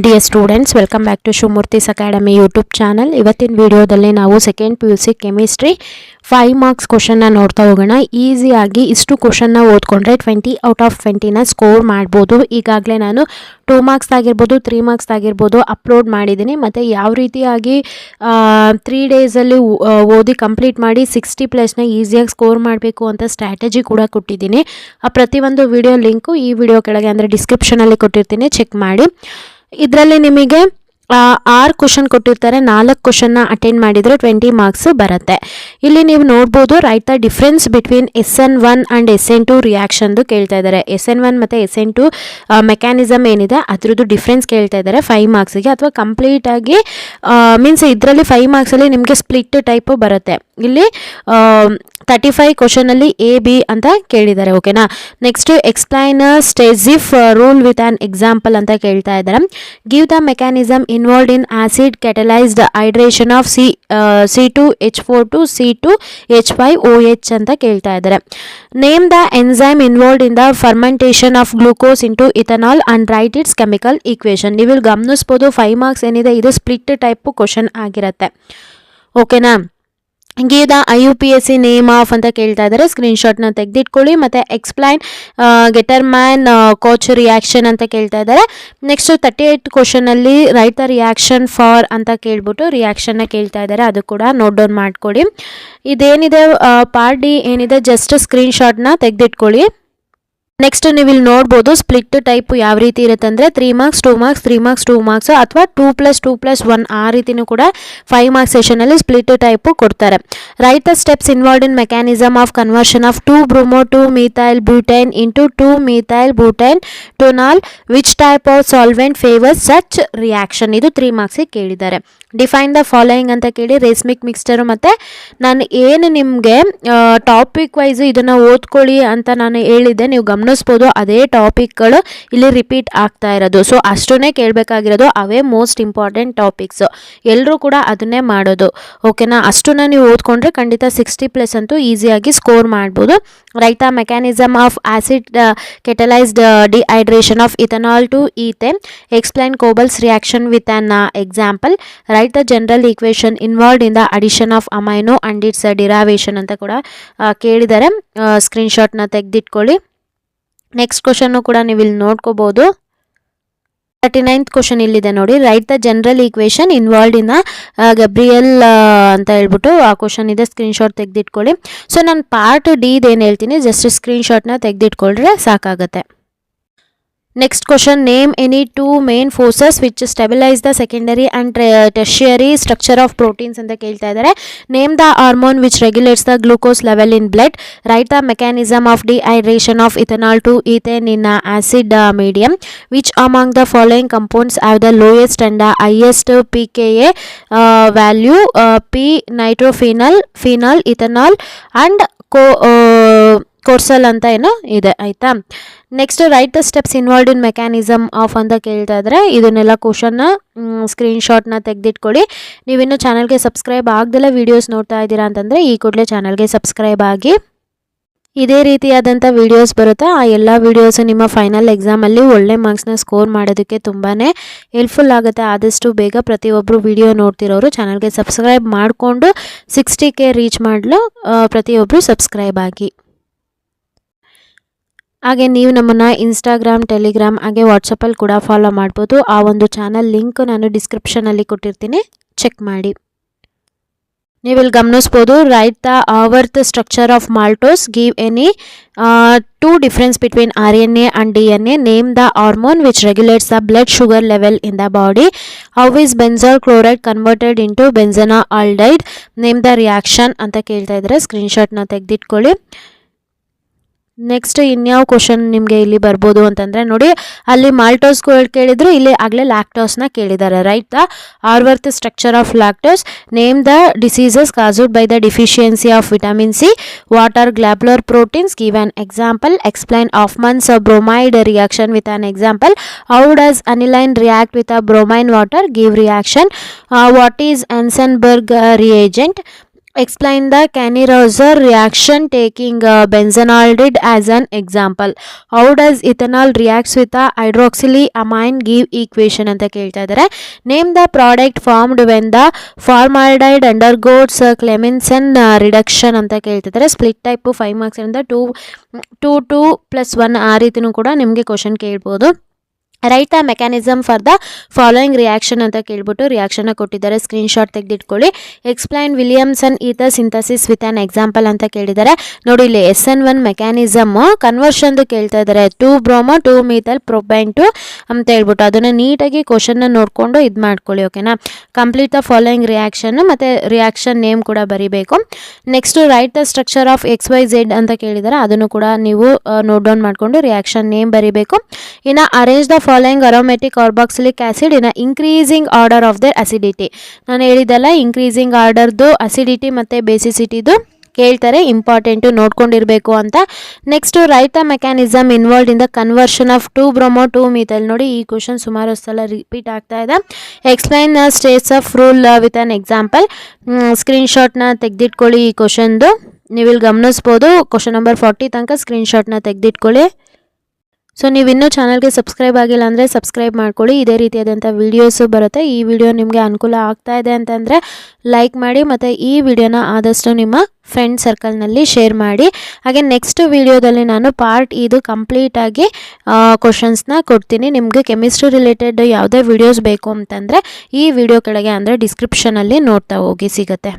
Dear students, welcome back to Shivamurthy's academy YouTube channel. ಇವತ್ತಿನ ವಿಡಿಯೋದಲ್ಲಿ ನಾವು ಸೆಕೆಂಡ್ PUC ಕೆಮಿಸ್ಟ್ರಿ 5 ಮಾರ್ಕ್ಸ್ ಕ್ವಶನ್ನ ನೋಡ್ತಾ ಹೋಗೋಣ. ಈಸಿಯಾಗಿ ಇಷ್ಟು ಕ್ವಶನ್ನ ಓದ್ಕೊಂಡ್ರೆ 20 ಔಟ್ ಆಫ್ 20ನ ಸ್ಕೋರ್ ಮಾಡ್ಬೋದು. ಈಗಾಗಲೇ ನಾನು 2 ಮಾರ್ಕ್ಸ್ ಆಗಿರ್ಬೋದು 3 ಮಾರ್ಕ್ಸ್ ಆಗಿರ್ಬೋದು ಅಪ್ಲೋಡ್ ಮಾಡಿದ್ದೀನಿ. ಮತ್ತು ಯಾವ ರೀತಿಯಾಗಿ 3 ಡೇಸಲ್ಲಿ ಓದಿ ಕಂಪ್ಲೀಟ್ ಮಾಡಿ 60+ ಈಸಿಯಾಗಿ ಸ್ಕೋರ್ ಮಾಡಬೇಕು ಅಂತ ಸ್ಟ್ರಾಟಜಿ ಕೂಡ ಕೊಟ್ಟಿದ್ದೀನಿ. ಆ ಪ್ರತಿಯೊಂದು ವಿಡಿಯೋ ಲಿಂಕು ಈ ವಿಡಿಯೋ ಕೆಳಗೆ ಅಂದರೆ ಡಿಸ್ಕ್ರಿಪ್ಷನಲ್ಲಿ ಕೊಟ್ಟಿರ್ತೀನಿ, ಚೆಕ್ ಮಾಡಿ. ಇದರಲ್ಲಿ ನಿಮಗೆ 6 ಕ್ವಶನ್ ಕೊಟ್ಟಿರ್ತಾರೆ. 4 ಕ್ವಶನ್ನ ಅಟೆಂಡ್ ಮಾಡಿದರೆ 20 ಮಾರ್ಕ್ಸ್ ಬರುತ್ತೆ. ಇಲ್ಲಿ ನೀವು ನೋಡ್ಬೋದು, right the difference between SN1 and SN2 ರಿಯಾಕ್ಷನ್ದು ಕೇಳ್ತಾ ಇದ್ದಾರೆ. SN1 ಮತ್ತು SN2 ಮೆಕ್ಯಾನಿಸಮ್ ಏನಿದೆ ಅದರದ್ದು ಡಿಫ್ರೆನ್ಸ್ ಕೇಳ್ತಾ ಇದ್ದಾರೆ 5 ಮಾರ್ಕ್ಸಿಗೆ. ಅಥವಾ ಕಂಪ್ಲೀಟಾಗಿ ಮೀನ್ಸ್ ಇದರಲ್ಲಿ 5 ಮಾರ್ಕ್ಸಲ್ಲಿ ನಿಮಗೆ ಸ್ಪ್ಲಿಟ್ ಟೈಪು ಬರುತ್ತೆ. ಇಲ್ಲಿ 35 ಕ್ವಶನಲ್ಲಿ A-B ಅಂತ ಕೇಳಿದ್ದಾರೆ. ಓಕೆನಾ. Next explain Saytzeff rule with an example ಅಂತ ಕೇಳ್ತಾ ಇದ್ದಾರೆ. Give the mechanism involved in acid catalysed hydration of C2H4 to C2H5OH ಅಂತ ಕೇಳ್ತಾ ಇದ್ದಾರೆ. Name the enzyme involved in the fermentation of glucose into ethanol and write its chemical equation. ನೀವು ಇಲ್ಲಿ ಗಮನಿಸ್ಬೋದು 5 marks ಏನಿದೆ ಇದು ಸ್ಪ್ಲಿಟ್ ಟೈಪ್ ಕ್ವಶನ್ ಆಗಿರುತ್ತೆ. ಓಕೆನಾ. Give the IUPAC name of ಅಂತ ಕೇಳ್ತಾ ಇದ್ದಾರೆ. ಸ್ಕ್ರೀನ್ಶಾಟ್ನ ತೆಗೆದಿಟ್ಕೊಳ್ಳಿ. ಮತ್ತು ಎಕ್ಸ್ಪ್ಲೈನ್ ಗೆಟರ್ಮ್ಯಾನ್ ಕೋಚ್ ರಿಯಾಕ್ಷನ್ ಅಂತ ಕೇಳ್ತಾ ಇದ್ದಾರೆ. ನೆಕ್ಸ್ಟ್ 38 ಕ್ವಶನಲ್ಲಿ ರೈಟ್ ದ ರಿಯಾಕ್ಷನ್ ಫಾರ್ ಅಂತ ಕೇಳ್ಬಿಟ್ಟು ರಿಯಾಕ್ಷನ್ನ ಕೇಳ್ತಾ ಇದ್ದಾರೆ. ಅದು ಕೂಡ ನೋಟ್ ಡೌನ್ ಮಾಡ್ಕೊಳ್ಳಿ. ಇದೇನಿದೆ ಪಾರ್ಟ್ ಡಿ ಏನಿದೆ ಜಸ್ಟ್ ಸ್ಕ್ರೀನ್ಶಾಟ್ನ ತೆಗೆದಿಟ್ಕೊಳ್ಳಿ. ನೆಕ್ಸ್ಟ್ ನೀವು ಇಲ್ಲಿ ನೋಡ್ಬೋದು ಸ್ಪ್ಲಿಟ್ ಟೈಪ್ ಯಾವ ರೀತಿ ಇರುತ್ತೆ ಅಂದರೆ 3 ಮಾರ್ಕ್ಸ್ 2 ಮಾರ್ಕ್ಸ್ 3 ಮಾರ್ಕ್ಸ್ 2 ಮಾರ್ಕ್ಸ್ ಅಥವಾ 2+2+1 ಆ ರೀತಿನೂ ಕೂಡ 5 ಮಾರ್ಕ್ಸ್ ಸೆಷನಲ್ಲಿ ಸ್ಪ್ಲಿಟ್ ಟೈಪು ಕೊಡ್ತಾರೆ. Write the steps involved in mechanism of conversion of 2-bromo-2-methyl butane into 2-methyl butane ಟೊನಾಲ್ which type of solvent favours such reaction. ಇದು 3 ಮಾರ್ಕ್ಸಿಗೆ ಕೇಳಿದ್ದಾರೆ. ಡಿಫೈನ್ ದ ಫಾಲೋಯಿಂಗ್ ಅಂತ ಕೇಳಿ ರೇಸ್ಮಿಕ್ ಮಿಕ್ಸ್ಚರು. ಮತ್ತು ನಾನು ಏನು ನಿಮಗೆ ಟಾಪಿಕ್ ವೈಸು ಇದನ್ನು ಓದ್ಕೊಳ್ಳಿ ಅಂತ ನಾನು ಹೇಳಿದ್ದೆ, ನೀವು ಗಮನಿಸ್ಬೋದು ಅದೇ ಟಾಪಿಕ್ಗಳು ಇಲ್ಲಿ ರಿಪೀಟ್ ಆಗ್ತಾ ಇರೋದು. ಸೊ ಅಷ್ಟನ್ನೇ ಕೇಳಬೇಕಾಗಿರೋದು, ಅವೇ ಮೋಸ್ಟ್ ಇಂಪಾರ್ಟೆಂಟ್ ಟಾಪಿಕ್ಸು. ಎಲ್ಲರೂ ಕೂಡ ಅದನ್ನೇ ಮಾಡೋದು. ಓಕೆನಾ. ಅಷ್ಟನ್ನ ನೀವು ಓದ್ಕೊಂಡ್ರೆ ಖಂಡಿತ 60+ ಅಂತೂ ಈಸಿಯಾಗಿ ಸ್ಕೋರ್ ಮಾಡ್ಬೋದು. Write the mechanism of acid catalysed dehydration of ethanol to ethene. Explain Kolbe's reaction with an example. Write the general equation involved in the addition of amino and its derivation ಅಂತ ಕೂಡ ಕೇಳಿದ್ದಾರೆ. ಸ್ಕ್ರೀನ್ಶಾಟ್ನ ತೆಗೆದಿಟ್ಕೊಳ್ಳಿ. Next question ಕೂಡ ನೀವು ಇಲ್ಲಿ ನೋಡ್ಕೋಬಹುದು. 39th question ಇಲ್ಲಿದೆ ನೋಡಿ. Write the general equation involved in Gabriel ಅಂತ ಹೇಳ್ಬಿಟ್ಟು ಆ ಕ್ವಶನ್ ಇದೆ. ಸ್ಕ್ರೀನ್ಶಾಟ್ ತೆಗೆದಿಟ್ಕೊಳ್ಳಿ. ಸೊ ನಾನು ಪಾರ್ಟ್ ಡಿ ಏನು ಹೇಳ್ತೀನಿ ಜಸ್ಟ್ ಸ್ಕ್ರೀನ್ಶಾಟ್ನ ತೆಗೆದಿಟ್ಕೊಂಡ್ರೆ ಸಾಕಾಗುತ್ತೆ. Next question, name any 2 main forces which stabilise the secondary and tertiary structure of proteins ಅಂತ ಕೇಳ್ತಾ ಇದ್ದಾರೆ. Name the hormone which regulates the glucose level in blood. Write the mechanism of dehydration of ethanol to ethene in acid medium. Which among the following compounds have the lowest and highest pKa value. P nitrophenol, phenol, ethanol and cresol ಅಂತ ಏನೋ ಇದೆ. ಆಯಿತಾ. Next write the steps involved in mechanism of ಅಂತ ಕೇಳ್ತಾ ಇದ್ದಾರೆ. ಇದನ್ನೆಲ್ಲ ಕ್ವಶನ್ನ ಸ್ಕ್ರೀನ್ಶಾಟ್ನ ತೆಗೆದಿಟ್ಕೊಳ್ಳಿ. ನೀವಿನ್ನೂ ಚಾನಲ್ಗೆ ಸಬ್ಸ್ಕ್ರೈಬ್ ಆಗದೆಲ್ಲ ವೀಡಿಯೋಸ್ ನೋಡ್ತಾ ಇದ್ದೀರಾ ಅಂತಂದರೆ ಈ ಕೂಡಲೇ ಚಾನಲ್ಗೆ ಸಬ್ಸ್ಕ್ರೈಬ್ ಆಗಿ. ಇದೇ ರೀತಿಯಾದಂಥ ವೀಡಿಯೋಸ್ ಬರುತ್ತೆ. ಆ ಎಲ್ಲ ವೀಡಿಯೋಸು ನಿಮ್ಮ ಫೈನಲ್ ಎಕ್ಸಾಮಲ್ಲಿ ಒಳ್ಳೆ ಮಾರ್ಕ್ಸ್ನ ಸ್ಕೋರ್ ಮಾಡೋದಕ್ಕೆ ತುಂಬಾ ಹೆಲ್ಪ್ಫುಲ್ ಆಗುತ್ತೆ. ಆದಷ್ಟು ಬೇಗ ಪ್ರತಿಯೊಬ್ಬರು ವಿಡಿಯೋ ನೋಡ್ತಿರೋರು ಚಾನಲ್ಗೆ ಸಬ್ಸ್ಕ್ರೈಬ್ ಮಾಡಿಕೊಂಡು 60K ರೀಚ್ ಮಾಡಲು ಪ್ರತಿಯೊಬ್ಬರು ಸಬ್ಸ್ಕ್ರೈಬ್ ಆಗಿ. ಹಾಗೆ ನೀವು ನಮ್ಮನ್ನು ಇನ್ಸ್ಟಾಗ್ರಾಮ್, ಟೆಲಿಗ್ರಾಮ್ ಹಾಗೆ ವಾಟ್ಸಪ್ಪಲ್ಲಿ ಕೂಡ ಫಾಲೋ ಮಾಡ್ಬೋದು. ಆ ಒಂದು ಚಾನಲ್ ಲಿಂಕ್ ನಾನು ಡಿಸ್ಕ್ರಿಪ್ಷನಲ್ಲಿ ಕೊಟ್ಟಿರ್ತೀನಿ, ಚೆಕ್ ಮಾಡಿ. ನೀವು ಇಲ್ಲಿ ಗಮನಿಸ್ಬೋದು, write the Haworth structure of maltose. Give any 2 difference between RNA and DNA. Name the hormone which regulates the blood sugar level in the body. How is benzal chloride converted into benzaldehyde. Name the reaction ಅಂತ ಕೇಳ್ತಾ ಇದ್ದಾರೆ. ಸ್ಕ್ರೀನ್ಶಾಟ್ನ ತೆಗೆದಿಟ್ಕೊಳ್ಳಿ. Next ಇನ್ಯಾವ question ನಿಮಗೆ ಇಲ್ಲಿ ಬರ್ಬೋದು ಅಂತಂದರೆ ನೋಡಿ, ಅಲ್ಲಿ ಮಾಲ್ಟೋಸ್ ಕೇಳಿದ್ರು, ಇಲ್ಲಿ ಆಗಲೇ ಲ್ಯಾಕ್ಟೋಸ್ನ ಕೇಳಿದ್ದಾರೆ. Write the Haworth structure of lactose. Name the diseases caused by the deficiency of vitamin C. What are globular proteins. Give an example. Explain Hofmann's bromide reaction with an example. How does aniline react with a bromine water. Give reaction. What is Hinsberg reagent. Explain the Cannier-Roser reaction taking benzonaldehyd as an example. How does ethanol reacts with a hydroxylamine give equation ಅಂತ ಕೇಳ್ತಾ ಇದ್ದಾರೆ. Name the product formed when the formaldehyde undergoes Clemmensen reduction ಅಂತ ಕೇಳ್ತಿದ್ದಾರೆ. Split type 5 marks ಇಂದ 2 + 1 ಆ ರೀತಿನೂ ಕೂಡ ನಿಮಗೆ ಕ್ವಶನ್ ಕೇಳ್ಬೋದು. Write the mechanism for the following reaction ಅಂತ ಕೇಳ್ಬಿಟ್ಟು ರಿಯಾಕ್ಷನ್ನ ಕೊಟ್ಟಿದ್ದಾರೆ. ಸ್ಕ್ರೀನ್ಶಾಟ್ ತೆಗೆದಿಟ್ಕೊಳ್ಳಿ. Explain Williamson ether synthesis with an example ಅಂತ ಕೇಳಿದ್ದಾರೆ. ನೋಡಿ ಇಲ್ಲಿ SN1 ಮೆಕ್ಯಾನಿಸಮ್ ಕನ್ವರ್ಷನ್ದು ಕೇಳ್ತಾ ಇದ್ದಾರೆ. 2-bromo 2-methyl propane 2 ಅಂತ ಹೇಳ್ಬಿಟ್ಟು ಅದನ್ನು ನೀಟಾಗಿ ಕ್ವಶನ್ನ ನೋಡಿಕೊಂಡು ಇದು ಮಾಡ್ಕೊಳ್ಳಿ. ಓಕೆನಾ. ಕಂಪ್ಲೀಟ್ ದ ಫಾಲೋಯಿಂಗ್ ರಿಯಾಕ್ಷನ್ ಮತ್ತು ರಿಯಾಕ್ಷನ್ ನೇಮ್ ಕೂಡ ಬರೀಬೇಕು. Next right the structure of XYZ ಅಂತ ಕೇಳಿದ್ದಾರೆ. ಅದನ್ನು ಕೂಡ ನೀವು ನೋಟ್ ಡೌನ್ ಮಾಡಿಕೊಂಡು ರಿಯಾಕ್ಷನ್ ನೇಮ್ ಬರೀಬೇಕು. ಇನ್ನು arrange the following aromatic carboxylic acid in increasing order of their acidity. ನಾನು ಹೇಳಿದ್ದಲ್ಲ ಇಂಕ್ರೀಸಿಂಗ್ ಆರ್ಡರ್ದು ಅಸಿಡಿಟಿ ಮತ್ತು ಬೇಸಿಸಿಟಿದು ಕೇಳ್ತಾರೆ, ಇಂಪಾರ್ಟೆಂಟು ನೋಡ್ಕೊಂಡಿರಬೇಕು ಅಂತ. Next right the mechanism involved in the conversion of 2-bromo 2-methyl. ನೋಡಿ ಈ ಕ್ವಶನ್ ಸುಮಾರು ಸಲ ರಿಪೀಟ್ ಆಗ್ತಾ ಇದೆ. Explain the states of rule with an example. ಸ್ಕ್ರೀನ್ಶಾಟ್ನ ತೆಗೆದಿಟ್ಕೊಳ್ಳಿ. ಈ ಕ್ವಶನ್ದು ನೀವಿಲ್ಲಿ ಗಮನಿಸ್ಬೋದು. ಕ್ವಶನ್ ನಂಬರ್ 40 ತನಕ ಸ್ಕ್ರೀನ್ಶಾಟ್ನ ತೆಗೆದಿಟ್ಕೊಳ್ಳಿ. ಸೊ ನೀವು ಇನ್ನೂ ಚಾನಲ್ಗೆ ಸಬ್ಸ್ಕ್ರೈಬ್ ಆಗಿಲ್ಲ ಅಂದರೆ ಸಬ್ಸ್ಕ್ರೈಬ್ ಮಾಡ್ಕೊಳ್ಳಿ. ಇದೇ ರೀತಿಯಾದಂಥ ವೀಡಿಯೋಸು ಬರುತ್ತೆ. ಈ ವಿಡಿಯೋ ನಿಮಗೆ ಅನುಕೂಲ ಆಗ್ತಾ ಇದೆ ಅಂತಂದರೆ ಲೈಕ್ ಮಾಡಿ ಮತ್ತು ಈ ವಿಡಿಯೋನ ಆದಷ್ಟು ನಿಮ್ಮ ಫ್ರೆಂಡ್ ಸರ್ಕಲ್ನಲ್ಲಿ ಶೇರ್ ಮಾಡಿ. ಹಾಗೆ ನೆಕ್ಸ್ಟ್ ವಿಡಿಯೋದಲ್ಲಿ ನಾನು ಪಾರ್ಟ್ ಇದು ಕಂಪ್ಲೀಟಾಗಿ ಕ್ವಶನ್ಸ್ನ ಕೊಡ್ತೀನಿ. ನಿಮಗೆ ಕೆಮಿಸ್ಟ್ರಿ ರಿಲೇಟೆಡ್ ಯಾವುದೇ ವಿಡಿಯೋಸ್ ಬೇಕು ಅಂತಂದರೆ ಈ ವಿಡಿಯೋ ಕೆಳಗೆ ಅಂದರೆ ಡಿಸ್ಕ್ರಿಪ್ಷನಲ್ಲಿ ನೋಡ್ತಾ ಹೋಗಿ ಸಿಗುತ್ತೆ.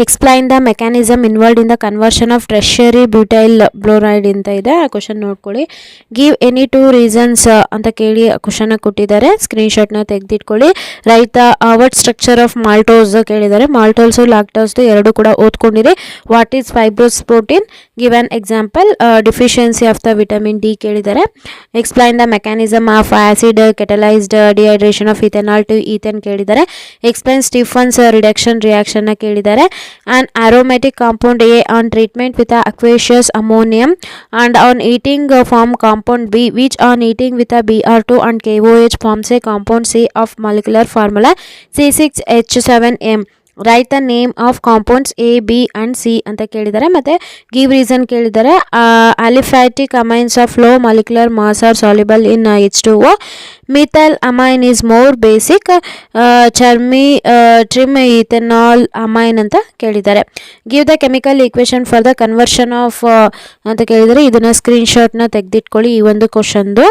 Explain the mechanism involved in the conversion of tertiary butyl chloride ಅಂತ ಇದೆ. ಆ ಕ್ವಶನ್ ನೋಡ್ಕೊಳ್ಳಿ. ಗಿವ್ ಎನಿ 2 ರೀಸನ್ಸ್ ಅಂತ ಕೇಳಿ ಕ್ವಶನ್ನ ಕೊಟ್ಟಿದ್ದಾರೆ. ಸ್ಕ್ರೀನ್ಶಾಟ್ನ ತೆಗೆದಿಟ್ಕೊಳ್ಳಿ. Write the Haworth structure of maltose ಕೇಳಿದ್ದಾರೆ. ಮಾಲ್ಟೋಸು ಲ್ಯಾಕ್ಟೋಸ್ದು ಎರಡು ಕೂಡ ಓದ್ಕೊಂಡಿರಿ. What is fibrous protein, give an example. Deficiency of the vitamin D ಕೇಳಿದ್ದಾರೆ. Explain the mechanism of acid catalysed dehydration of ethanol to ethene ಕೇಳಿದ್ದಾರೆ. ಎಕ್ಸ್ಪ್ಲೈನ್ ಸ್ಟೀಫನ್ಸ್ ರಿಡಕ್ಷನ್ ರಿಯಾಕ್ಷನ್ನ ಕೇಳಿದ್ದಾರೆ. An aromatic compound A on treatment with aqueous ammonium and on heating form compound B, which on heating with a Br2 and KOH forms a compound C of molecular formula C6H7M. Right the name of compounds A, B and C ಅಂತ ಕೇಳಿದ್ದಾರೆ. ಮತ್ತು give reason ಕೇಳಿದ್ದಾರೆ. Aliphatic amines of low molecular mass are soluble in H2O. Methyl amine is more basic. Trim ethanol amine ಅಂತ ಕೇಳಿದ್ದಾರೆ. Give the chemical equation for the conversion of ಅಂತ ಕೇಳಿದರೆ. ಇದನ್ನು ಸ್ಕ್ರೀನ್ಶಾಟ್ನ ತೆಗೆದಿಟ್ಕೊಳ್ಳಿ ಈ ಒಂದು ಕ್ವಶನ್ದು.